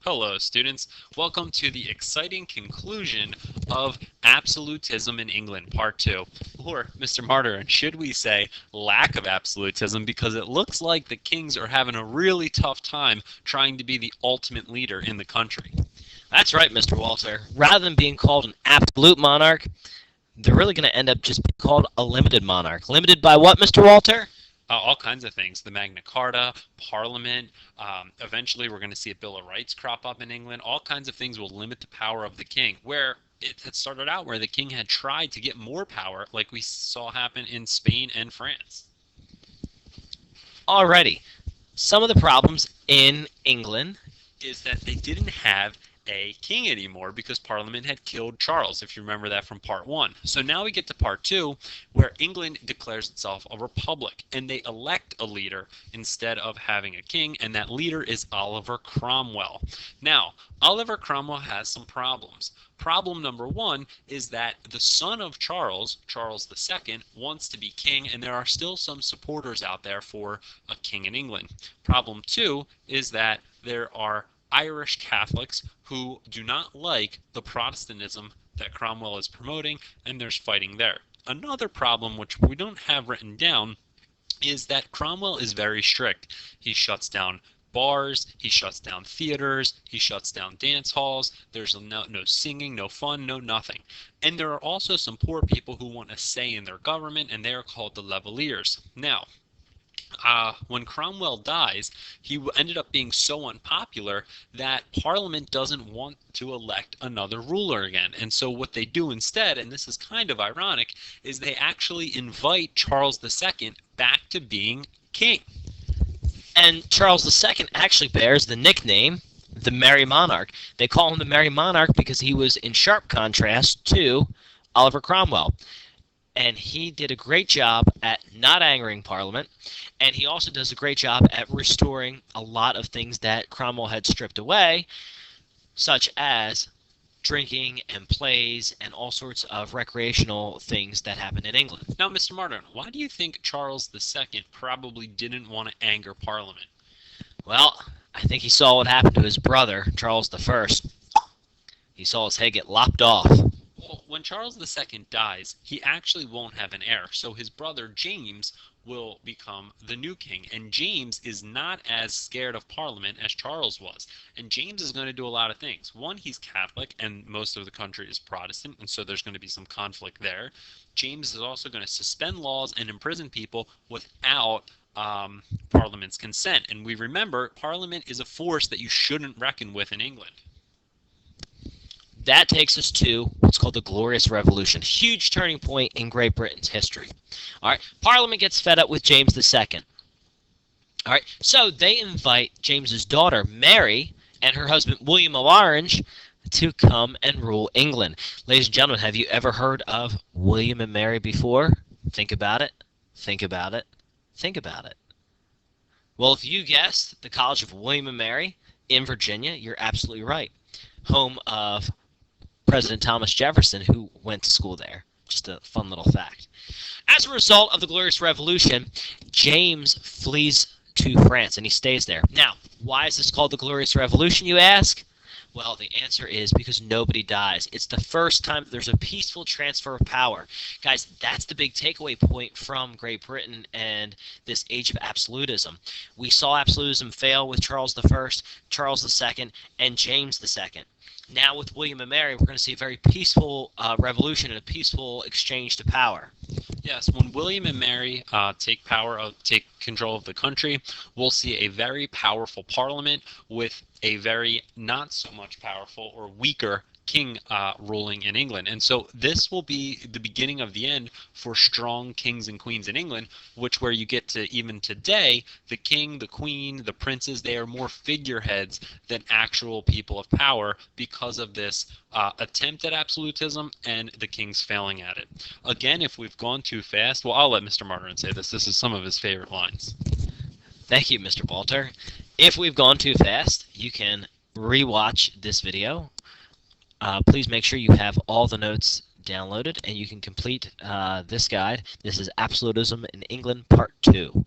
Hello, students. Welcome to the exciting conclusion of Absolutism in England, Part 2. Or, Mr. Martyr, should we say lack of absolutism, because it looks like the kings are having a really tough time trying to be the ultimate leader in the country. That's right, Mr. Walter. Rather than being called an absolute monarch, they're really going to end up just being called a limited monarch. Limited by what, Mr. Walter? All kinds of things. The Magna Carta, Parliament. Eventually, we're going to see a Bill of Rights crop up in England. All kinds of things will limit the power of the king, where it had started out where the king had tried to get more power, like we saw happen in Spain and France. Alrighty. Some of the problems in England. Is that they didn't have a king anymore because Parliament had killed Charles, if you remember that from part 1. So now we get to part 2, where England declares itself a republic, and they elect a leader instead of having a king, and that leader is Oliver Cromwell. Now, Oliver Cromwell has some problems. Problem number 1 is that the son of Charles, Charles II, wants to be king, and there are still some supporters out there for a king in England. Problem 2 is that there are Irish Catholics who do not like the Protestantism that Cromwell is promoting, and there's fighting there. Another problem, which we don't have written down, is that Cromwell is very strict. He shuts down bars, he shuts down theaters, he shuts down dance halls. There's no singing, no fun, no nothing. And there are also some poor people who want a say in their government, and they are called the Levellers. Now, when Cromwell dies, he ended up being so unpopular that Parliament doesn't want to elect another ruler again. And so what they do instead, and this is kind of ironic, is they actually invite Charles II back to being king. And Charles II actually bears the nickname the Merry Monarch. They call him the Merry Monarch because he was in sharp contrast to Oliver Cromwell. And he did a great job at not angering Parliament, and he also does a great job at restoring a lot of things that Cromwell had stripped away, such as drinking and plays and all sorts of recreational things that happened in England. Now, Mr. Martin, why do you think Charles II probably didn't want to anger Parliament? Well, I think he saw what happened to his brother, Charles I. He saw his head get lopped off. Well, when Charles II dies, he actually won't have an heir, so his brother James will become the new king. And James is not as scared of Parliament as Charles was. And James is going to do a lot of things. One, he's Catholic, and most of the country is Protestant, and so there's going to be some conflict there. James is also going to suspend laws and imprison people without Parliament's consent. And we remember, Parliament is a force that you shouldn't reckon with in England. That takes us to what's called the Glorious Revolution. Huge turning point in Great Britain's history. All right, Parliament gets fed up with James II. All right, so they invite James's daughter, Mary, and her husband, William of Orange, to come and rule England. Ladies and gentlemen, have you ever heard of William and Mary before? Think about it. Think about it. Think about it. Well, if you guessed the College of William and Mary in Virginia, you're absolutely right. Home of President Thomas Jefferson, who went to school there. Just a fun little fact. As a result of the Glorious Revolution, James flees to France, and he stays there. Now, why is this called the Glorious Revolution, you ask? Well, the answer is because nobody dies. It's the first time there's a peaceful transfer of power. Guys, that's the big takeaway point from Great Britain and this age of absolutism. We saw absolutism fail with Charles I, Charles II, and James II. Now with William and Mary, we're going to see a very peaceful revolution and a peaceful exchange to power. Yes, when William and Mary take control of the country, we'll see a very powerful parliament with a very not so much powerful or weaker king ruling in England. And so this will be the beginning of the end for strong kings and queens in England, which where you get to even today, the king, the queen, the princes, they are more figureheads than actual people of power because of this attempt at absolutism and the kings failing at it. Again, if we've gone too fast, well, I'll let Mr. Martirone say this. This is some of his favorite lines. Thank you, Mr. Walter. If we've gone too fast, you can rewatch this video. Please make sure you have all the notes downloaded and you can complete this guide. This is Absolutism in England Part 2.